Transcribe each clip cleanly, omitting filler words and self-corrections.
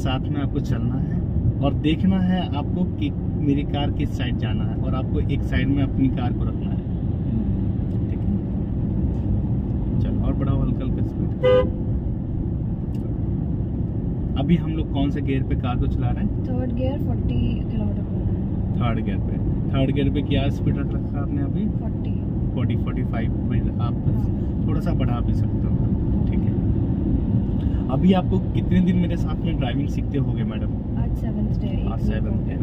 साथ में आपको चलना है और देखना है आपको कि मेरी कार किस साइड जाना है और आपको एक साइड में अपनी कार को रखना है। ठीक है, चल और बढ़ाओ हल्का हल्का स्पीड। अभी हम लोग कौन से गियर पे कार को चला रहे हैं? थर्ड गियर 40 किलोमीटर पर है। थर्ड गियर पे क्या स्पीड रख रखा आपने अभी? 40-45 में आप थोड़ा सा बढ़ा भी सकते हो। ठीक है, अभी आपको कितने दिन मेरे साथ में ड्राइविंग सीखते होगे मैडम? आज 7th डे। आज 7th डे।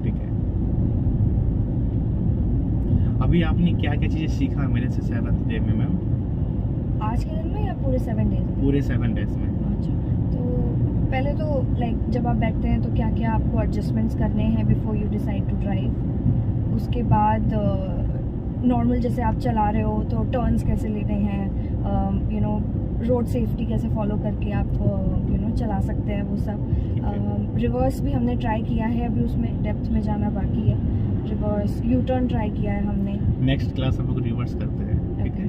ठीक है, अभी आपने क्या क्या चीजें सीखा मेरे से 7th डे में मैम? आज के दिन में या पूरे 7 डेज में? पूरे 7 डेज में। अच्छा, तो पहले तो लाइक जब आप बैठते हैं तो क्या क्या आपको एडजस्टमेंट्स करने हैं before you decide to drive. उसके बाद नॉर्मल जैसे आप चला रहे हो तो टर्न्स कैसे लेने हैं, यू नो रोड सेफ्टी कैसे फॉलो करके आप यू नो चला सकते हैं वो सब। रिवर्स भी हमने ट्राई किया है, अभी उसमें डेप्थ में जाना बाकी है। रिवर्स यू टर्न ट्राई किया है हमने। नेक्स्ट क्लास हम लोग रिवर्स करते हैं। ठीक है,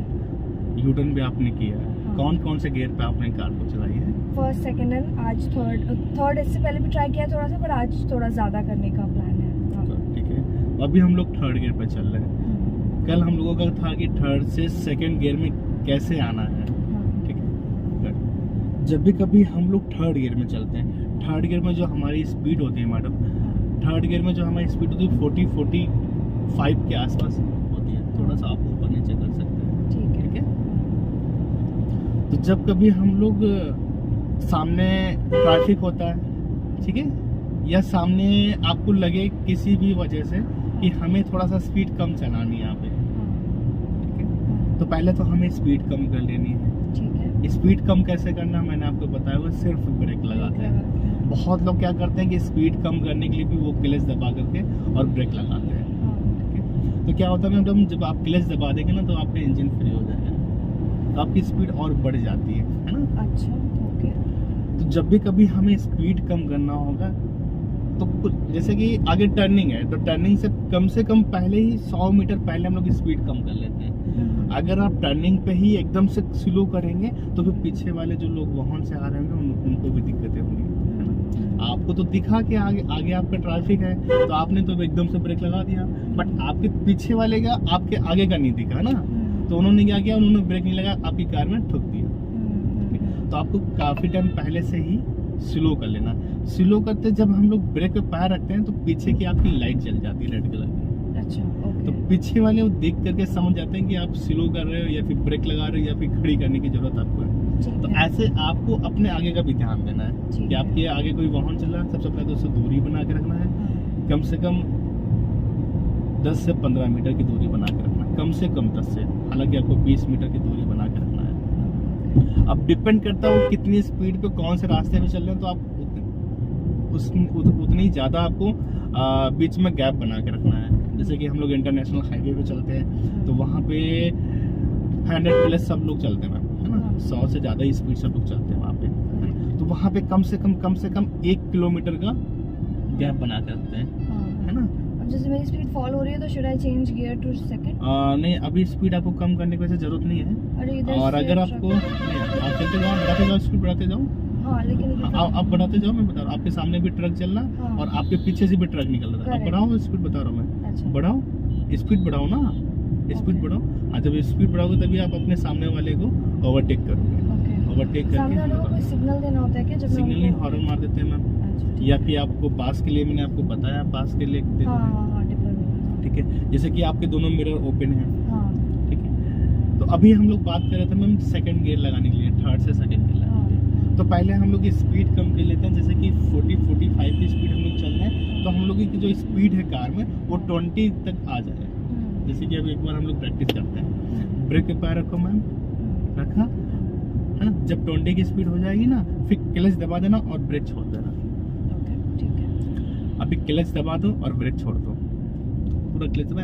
यू टर्न भी आपने किया है। कौन कौन से गियर पे आपने कार को चलाई है? फर्स्ट, सेकंड एंड आज थर्ड इससे पहले भी ट्राई किया थोड़ा सा, पर आज थोड़ा ज़्यादा करने का प्लान है। ठीक है, अभी हम लोग थर्ड गियर पे चल रहे हैं। कल हम लोगों का था कि थर्ड से सेकंड गियर में कैसे आना है। ठीक है, जब भी कभी हम लोग थर्ड गियर में चलते हैं, थर्ड गियर में जो हमारी स्पीड होती है मैडम, थर्ड गियर में जो हमारी स्पीड होती है 40-45 के आसपास होती है। थोड़ा सा आप ऊपर नीचे कर सकते हैं। ठीक है, तो जब कभी हम लोग सामने ट्रैफिक होता है, ठीक है, या सामने आपको लगे किसी भी वजह से कि हमें थोड़ा सा स्पीड कम चलानी है यहाँ पे, ठीक है, तो पहले तो हमें स्पीड कम कर लेनी है। ठीक है, स्पीड कम कैसे करना मैंने आपको बताया हुआ, सिर्फ ब्रेक लगाते हैं। बहुत लोग क्या करते हैं कि स्पीड कम करने के लिए भी वो क्लच दबा करके और ब्रेक लगाते हैं। ठीक है, तो क्या होता है मैडम, जब आप क्लच दबा देंगे ना तो आपका इंजन फ्री हो जाएगा, तो आपकी स्पीड और बढ़ जाती है ना। अच्छा, ओके। तो जब भी कभी हमें स्पीड कम करना होगा तो कुछ जैसे कि आगे टर्निंग है तो टर्निंग से कम पहले ही 100 मीटर पहले हम लोग स्पीड कम कर लेते हैं। अगर आप टर्निंग पे ही एकदम से स्लो करेंगे तो फिर पीछे वाले जो लोग वाहन से आ रहे होंगे उनको भी दिक्कतें होंगी, है ना। आपको तो दिखा कि आगे आपका ट्रैफिक है तो आपने तो एकदम से ब्रेक लगा दिया, बट आपके पीछे वाले का आपके आगे का नहीं दिखा ना, तो उन्होंने क्या किया, उन्होंने ब्रेक नहीं लगा, आपकी कार में ठुक दिया। तो आपको काफी टाइम पहले से ही स्लो कर लेना। स्लो करते जब हम लोग ब्रेक पे पैर रखते हैं तो पीछे की आपकी लाइट जल जाती है रेड कलर की। अच्छा, ओके। तो पीछे वाले वो देख करके समझ जाते हैं कि आप स्लो कर रहे हो या फिर ब्रेक लगा रहे हो या फिर खड़ी करने की जरूरत आपको है। तो ऐसे आपको अपने आगे का भी ध्यान देना है कि आपके आगे कोई वाहन चल रहा है, सबसे पहले तो उससे दूरी बना के रखना है। कम से कम 10 से 15 मीटर की दूरी बना के रखना है, कम से कम 10 से, हालांकि आपको 20 मीटर की दूरी बना के रखना है। अब डिपेंड करता है वो कितनी स्पीड पे कौन से रास्ते पे चल रहे हैं, तो आप उतनी ज़्यादा आपको बीच में गैप बना के रखना है। जैसे कि हम लोग इंटरनेशनल हाईवे पे चलते हैं तो वहाँ पे 100+ सब लोग चलते हैं, है ना, 100 से ज़्यादा ही स्पीड सब लोग चलते हैं वहाँ पे, है ना? तो वहाँ पे कम से कम 1 किलोमीटर का गैप बना के रखते हैं, है ना। अब जैसे मेरी स्पीड फॉल हो रही है तो should I change gear to second? नहीं, अभी स्पीड आपको कम करने की वैसे जरूरत नहीं है। और अगर आपको आप चलते जाओ, बढ़ाते जाओ, स्पीड बढ़ाते जाओ। हाँ, लेकिन आप बढ़ाते जाओ, मैं बता रहा हूँ, आपके सामने भी ट्रक चल रहा और आपके पीछे से भी ट्रक निकल रहा है। आप बढ़ाओ स्पीड, बता रहा हूँ मैं। अच्छा। बढ़ाओ स्पीड, बढ़ाओ ना स्पीड बढ़ाओ। जब स्पीड बढ़ाओगे तभी आप अपने सामने वाले को ओवरटेक करोगे। ओवरटेक करके सिग्नल देना होता है क्या? जब सिग्नल नहीं, हॉर्न मार देते हैं मैम, या फिर आपको पास के लिए मैंने आपको बताया, पास के लिए ठीक है, जैसे कि आपके दोनों मिरर ओपन है, ठीक है। तो अभी हम लोग बात कर रहे थे मैम सेकंड गियर लगाने के लिए, थर्ड से सेकंड गियर लगाने के लिए। तो पहले हम लोग स्पीड कम कर लेते हैं, जैसे कि 40-45 की स्पीड हम लोग चल रहे हैं तो हम लोग की जो स्पीड है कार में वो 20 तक आ जाए। जैसे कि अभी एक बार हम लोग प्रैक्टिस करते हैं, ब्रेक पे पैर रखो मैम, रखा, है ना। जब 20 की स्पीड हो जाएगी ना फिर क्लच दबा देना और ब्रेक छोड़ देना। अभी क्लच दबा दो और ब्रेक छोड़ दो, पूरा क्लच दबा।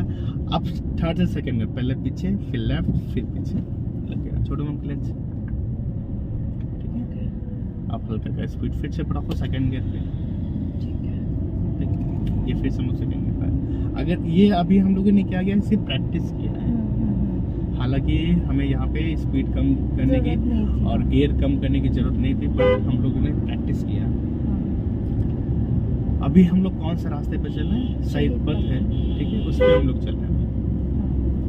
अब थर्ड से सेकंड में पहले पीछे फिर लेफ्ट फिर पीछे लग गया, छोड़ो मैम क्लच, ठीक है। आप हल्का का स्पीड फिर से बढ़ाओ सेकंड गियर पे, ठीक है। ये फिर से हम लोग सेकंड गियर पे। अगर ये अभी हम लोगों ने क्या किया, सिर्फ प्रैक्टिस किया है, हालांकि हमें यहाँ पे स्पीड कम करने की और गियर कम करने की जरूरत नहीं थी, बट हम लोगों ने प्रैक्टिस किया, अभी हम लोग कौन सा रास्ते पे चल रहे हैं, साइड पथ है, ठीक है, उस पर हम लोग चल रहे हैं,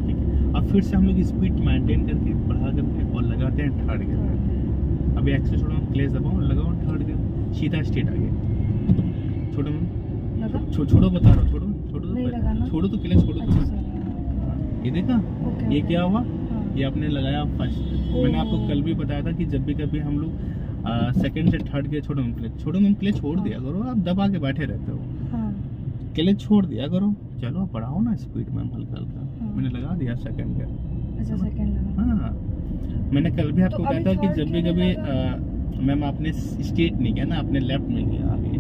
ठीक है। अब फिर से हम लोग स्पीड मेंटेन करके बढ़ा करके और लगाते हैं थर्ड गियर। अभी एक्सेल छोड़ो, क्लेच दबाओ, लगाओ थर्ड गियर, सीधा स्ट्रेट आगे, छोड़ो छोड़ो बता रहा हूँ, छोड़ो छोड़ो तो क्लेच छोड़ो तो। ये देखा, ये क्या हुआ, ये आपने लगाया फर्स्ट। मैंने आपको कल भी बताया था कि जब भी कभी हम लोग सेकंड से थर्ड गियर छोड़ो क्लेच छोड़ दिया करो, आप दबा के बैठे रहते हो, क्लेच छोड़ दिया करो, चलो बढ़ाओ ना स्पीड में हल्का हल्का। मैंने लगा दिया सेकंड गियर। हाँ, मैंने कल भी आपको बताया था कि जब भी कभी मैम आपने स्ट्रेट नहीं किया ना, आपने लेफ्ट में किया आगे।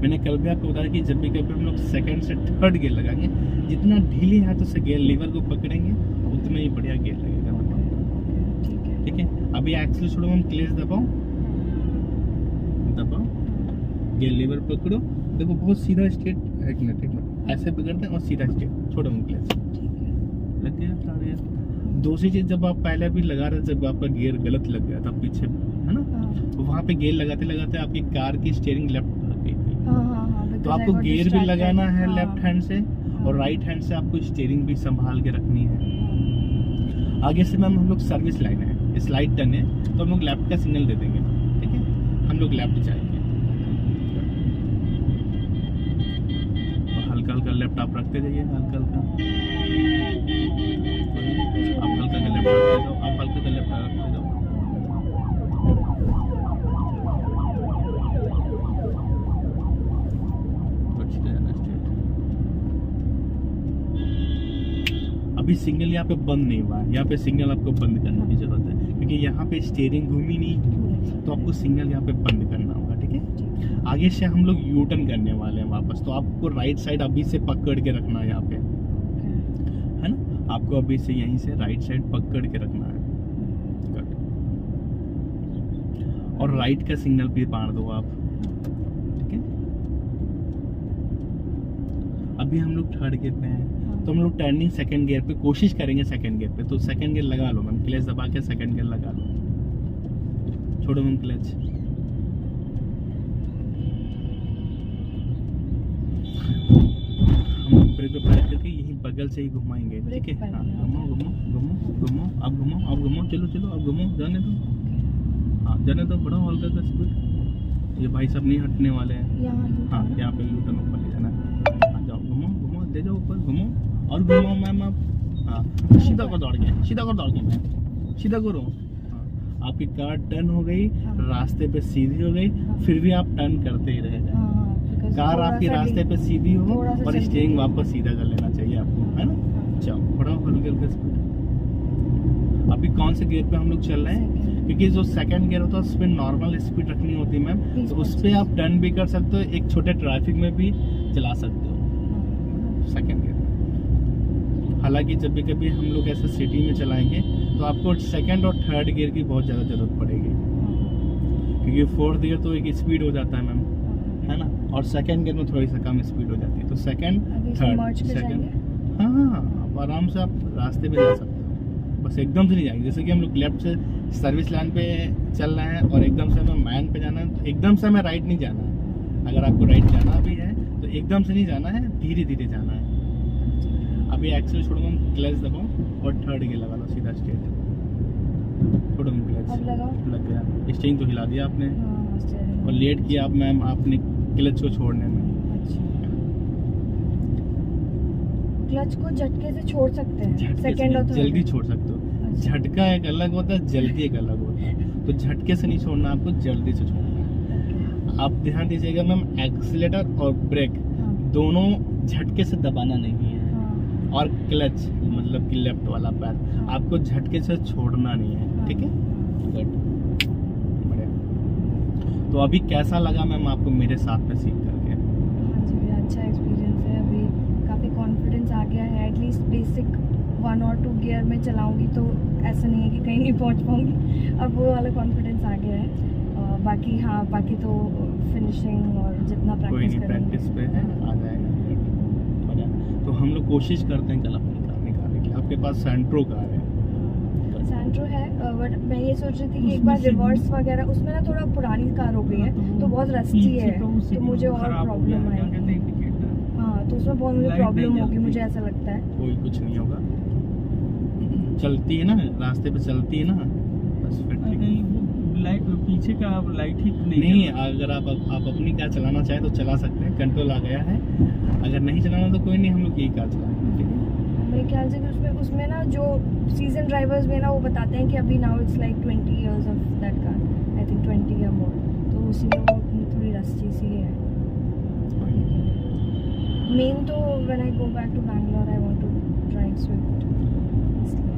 मैंने कल भी आपको बताया कि जब भी कभी हम लोग सेकंड से थर्ड गियर लगाएंगे, जितना ढीली हाथों से गियर लीवर को पकड़ेंगे उतना ही बढ़िया गियर लगेगा, ठीक है। अभी एक्सेल छोड़ो, हम क्लेच दबाओ, गियर लीवर पकड़ो, देखो बहुत सीधा स्ट्रेट, एक मिनट ऐसे पकड़ते हैं और सीधा स्ट्रेट, छोड़ो हम क्लेच, लग गया थर्ड गियर। दूसरी चीज, जब आप पहले भी लगा रहे, जब आपका गियर गलत लग गया था पीछे, है ना, तो वहाँ पे गियर लगाते लगाते आपकी कार की स्टीयरिंग लेफ्ट भाग गई थी। तो आपको गियर भी लगाना है लेफ्ट हैंड से, और राइट हैंड से आपको स्टीयरिंग भी संभाल के रखनी है। आगे से मैम हम लोग सर्विस लाइन है, स्लाइड टर्न है, तो हम लोग लेफ्ट का सिग्नल दे देंगे, ठीक है, हम लोग लेफ्ट जाएंगे, और हल्का हल्का लेफ्ट आप रखते जाइए, हल्का हल्का आप हल्का का लेफ्ट रखते जाओ, आप हल्का का लेफ्ट रखते जाओ। अभी सिग्नल यहाँ पे बंद नहीं हुआ है, यहाँ पे सिग्नल आपको बंद करने की जरूरत है, क्योंकि यहाँ पे स्टीयरिंग घूमी नहीं, तो आपको सिग्नल यहाँ पे बंद करना होगा, ठीक है। आगे से हम लोग यू टर्न करने वाले हैं वापस, तो आपको राइट साइड अभी से पकड़ के रखना है यहाँ पे, है ना, आपको अभी से यहीं से राइट साइड पकड़ के रखना है, और राइट का सिग्नल भी मार दो आप, ठीक है। अभी हम लोग थर्ड गियर पे हैं, तो हम लोग टर्निंग सेकंड गियर पे कोशिश करेंगे, सेकंड गियर पे, तो सेकंड गियर लगा लो मैम, क्लच दबा के सेकंड गियर लगा लो, छोड़ो मैम क्लच, हम ब्रेक पे पैर करके यही बगल से ही घुमाएंगे, ठीक है। हाँ, घुमाओ घुमाओ घुमाओ घुमाओ, आप घुमाओ, आप घुमाओ, चलो चलो आप घुमाओ, जाने दो, हाँ जाने दो, बढ़ाओ हल्का का स्पीड, ये भाई सब नहीं हटने वाले हैं। हाँ, यहाँ पे यू टर्न ऊपर ले जाना है, जाओ घुमाओ घुमाओ, दे जाओ ऊपर, घुमाओ और घुमाओ मैम आप, हाँ सीधा कर दौड़ गए, सीधा कर दौड़ गए मैम, सीधा करो। हाँ, आपकी कार टर्न हो गई, रास्ते पे सीधी हो गई, फिर भी आप टर्न करते ही रहेगा, कार आपके रास्ते पे सीधी हो और स्टीयरिंग वापस सीधा कर लेना चाहिए आपको, है ना। चलो बढ़ाओ हल्के हल्के स्पीड। अभी कौन से गियर पे हम लोग चल रहे हैं, क्योंकि जो सेकंड गियर होता है उस पर नॉर्मल स्पीड रखनी होती है मैम, तो उस पर आप टर्न भी कर सकते हो, एक छोटे ट्रैफिक में भी चला सकते हो सेकंड गियर। हालांकि जब भी कभी हम लोग ऐसे सिटी में चलाएंगे तो आपको सेकंड और थर्ड गियर की बहुत ज़्यादा ज़रूरत पड़ेगी, क्योंकि फोर्थ गियर तो एक स्पीड हो जाता है मैम, है ना, और सेकंड गियर में थोड़ी सा कम स्पीड हो जाती है, तो सेकंड थर्ड सेकंड, हाँ आप आराम से आप रास्ते पे जा सकते हो, बस एकदम से नहीं जाएंगे। जैसे कि हम लोग लेफ्ट से सर्विस लाइन पे चल रहे हैं और एकदम से हमें मैन पे जाना है, तो एकदम से हमें राइट नहीं जाना है। अगर आपको राइट जाना भी है तो एकदम से नहीं जाना है, धीरे धीरे जाना है। अभी एक्सेल छोड़ो, हम क्लच दबाओ और थर्ड गियर लगा लो सीधा स्ट्रेट, छोड़ो क्लच, लग गया, स्टीयरिंग तो हिला दिया आपने और लेट किया आप मैम आपने क्लच को छोड़ने में। क्लच को झटके से छोड़ सकते हैं, सेकंड और जल्दी छोड़ सकते हो, झटका एक अलग होता है, जल्दी एक अलग होता है, तो झटके से नहीं छोड़ना, आपको जल्दी से छोड़ना है। आप ध्यान दीजिएगा मैम, एक्सीलेटर और ब्रेक दोनों झटके से दबाना नहीं है, और क्लच मतलब कि लेफ्ट वाला पैर आपको झटके से छोड़ना नहीं है, ठीक है। तो अभी कैसा लगा मैम आपको मेरे साथ में सीख करके? हाँ जी, अच्छा एक्सपीरियंस है, अभी काफ़ी कॉन्फिडेंस आ गया है, एटलीस्ट बेसिक 1 और 2 गियर में चलाऊंगी तो ऐसा नहीं है कि कहीं नहीं पहुंच पाऊंगी, अब वो वाला कॉन्फिडेंस आ गया है। बाकी हाँ, बाकी तो फिनिशिंग और जितना प्रैक्टिस पे है आ जाएगा। तो हम लोग कोशिश करते हैं कल अपनी कार निकालने के लिए। आपके पास सेंट्रो कार है? सेंट्रो है, बट मैं ये सोच रही थी कि एक बार रिवर्स वगैरह उसमें ना थोड़ा पुरानी कार हो गई है, तो बहुत रस्टी पीछे है, का वो तो signal मुझे और खराब हो प्रॉब्लम गया, क्या कहते आएगी। हैं, इंडिकेटर। हाँ, तो उसमें बहुत मुझे Light नहीं प्रॉब्लम होगी, जलती। मुझे ऐसा लगता है। कोई कुछ नहीं होगा, चलती है ना रास्ते पे, चलती है ना, बस फिर ठीक है। नहीं वो लाइट पीछे का लाइट ही नहीं नहीं, जल रहा। अगर आप अपनी कार चलाना चाहें तो चला सकते हैं, कंट्रोल आ गया है। अगर नहीं चलाना तो कोई नहीं, हम लोग यही कार चलाएंगे, ठीक है। मेरे ख्याल से कि उसमें ना जो सीजन ड्राइवर्स में ना वो बताते हैं कि अभी now it's like 20 years of that car, I think 20 या मोर, तो इसीलिए वो थोड़ी रस्टी सी है। मेन तो when I go back to Bangalore I want to drive Swift, इसलिए।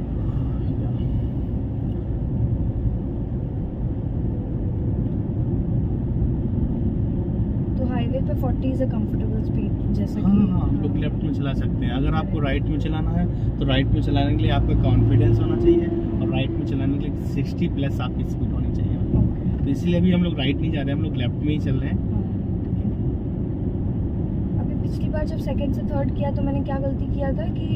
तो हाईवे पे 40 इज अ कंफर्टेबल स्पीड, जैसा कि हाँ, हम लोग लेफ्ट में चला सकते हैं। अगर आपको राइट में चलाना है तो राइट में चलाने के लिए आपका कॉन्फिडेंस होना चाहिए, और राइट में चलाने के लिए 60 प्लस आपकी स्पीड होनी चाहिए। ओके। तो इसलिए अभी हम लोग राइट नहीं जा रहे हैं, हम लोग लेफ्ट में ही चल रहे हैं। अभी पिछली बार जब सेकंड से थर्ड किया तो मैंने क्या गलती किया था कि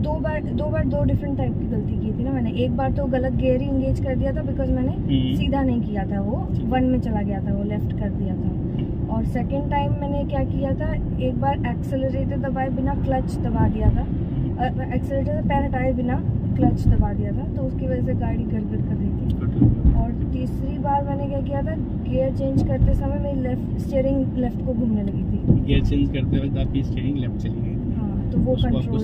दो बार दो डिफरेंट टाइप की गलती की थी ना मैंने। एक बार तो गलत गियर ही इंगेज कर दिया था बिकॉज मैंने सीधा नहीं किया था, वो वन में चला गया था, वो लेफ्ट कर दिया था। और सेकंड टाइम मैंने क्या किया था, एक बार एक्सेलरेटर दबाए बिना क्लच दबा दिया था, एक्सेलरेटर से पैर हटाए बिना क्लच दबा दिया था, तो उसकी वजह से गाड़ी गड़बड़ कर रही थी। और तीसरी बार मैंने क्या किया था, गियर चेंज करते समय मेरी स्टीयरिंग लेफ्ट को घूमने लगी थी। गियर चेंज करते वक्त आपकी स्टीयरिंग लेफ्ट चली गई थी। हाँ, तो वो उसको आपको कंट्रोल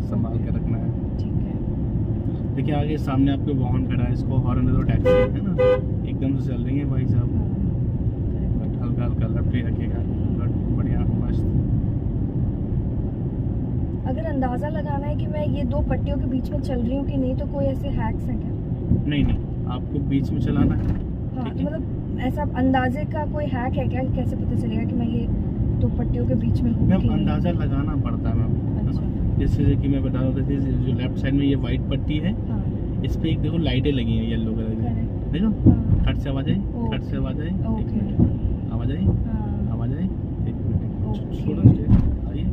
संभाल के रखना है। ठीक है। देखिए आगे सामने आपके वाहन खड़ा है, इसको हॉर्न दे दो, टैक्सी है ना, एकदम से चल रही है भाई साहब, बट हल्का हल्का लेफ्ट ही रखिएगा, बट बढ़िया मस्त। अगर अंदाजा लगाना है कि मैं ये दो पट्टियों के बीच में चल रही हूँ कि नहीं, तो कोई ऐसे हैक्स हैं क्या? नहीं, आपको बीच में चलाना है। हाँ, ठीक है। मतलब ऐसा अंदाजे का कोई हैक है क्या, कैसे पता चलेगा कि मैं ये दो पट्टियों के बीच में हूँ मैम कि नहीं? अंदाज़ा लगाना पड़ता है मैम, अच्छा। जैसे कि मैं बता रहा था, जो लेफ्ट साइड में ये वाइट पट्टी है, हाँ, इस पे एक देखो लाइटें लगी हैं येलो कलर की, correct। देखो, हाँ, खट से आवाज आई, ओके। खट से आवाज आई, एक ओके। मिनट, आवाज आई, हाँ, आवाज आई, एक मिनट, ओके। छोड़ो आइए,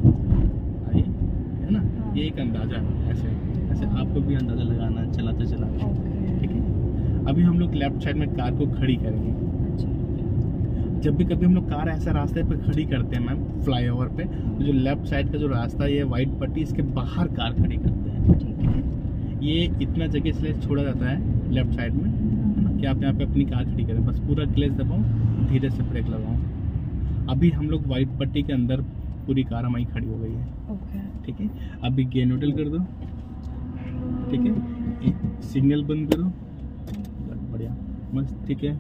है ना। हाँ। ये एक अंदाजा है, ऐसे आपको भी अंदाजा लगाना है चलाते चलाते, ओके। ठीक है। अभी हम लोग लेफ्ट साइड में कार को खड़ी करेंगे। अच्छा। जब भी कभी हम लोग कार ऐसे रास्ते पे खड़ी करते हैं मैम, फ्लाईओवर पे, तो जो लेफ्ट साइड का जो रास्ता है, ये वाइट पट्टी, इसके बाहर कार खड़ी करते हैं, ठीक है। ये इतना जगह इसलिए छोड़ा जाता है लेफ्ट साइड में, है ना, कि आप यहाँ पे अपनी कार खड़ी करें, बस पूरा क्लच दबाओ, धीरे से ब्रेक लगाओ। अभी हम लोग वाइट पट्टी के अंदर पूरी कार हमारी खड़ी हो गई है, ओके। ठीक है। अभी गियर न्यूट्रल कर दो, ठीक है, सिग्नल बंद करो, बढ़िया मस्त, ठीक है।